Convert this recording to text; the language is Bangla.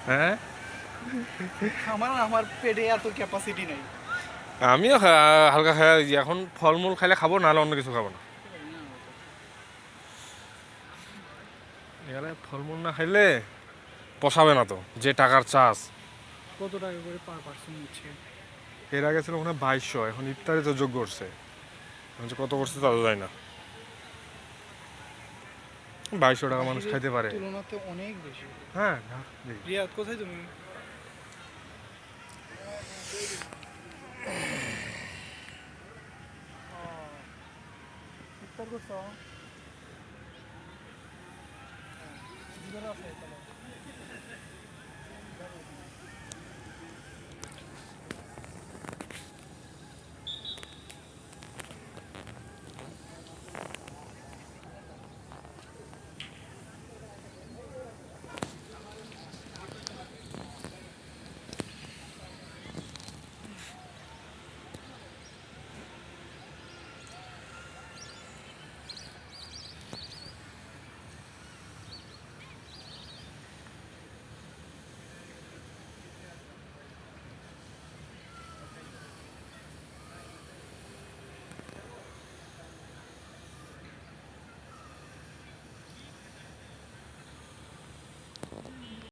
হ্যাঁ আমার পেটে এত ক্যাপাসিটি নেই। আমিও হালকা খাই, এখন ফলমূল খাইলে খাবো, নাহলে অন্য কিছু খাবো না। এখানে ফলমূল না খাইলে পোষাবে না তো, যে টাকার চাষ। কত টাকা করে পার পার্সন নিচ্ছে? এর আগে ছিল মনে হয় 2200, এখন ইফতারে তো যোগ করছে, এখন যে কত করছে তা তো যায় না। 2200 টাকা মানুষ বাহিরের খাইতে পারে? তুলনাতে অনেক বেশি। হ্যাঁ দেখি। রিয়াদ কোথায় তুমি? ইফতার করছো? ভিতরে আছে তাহলে।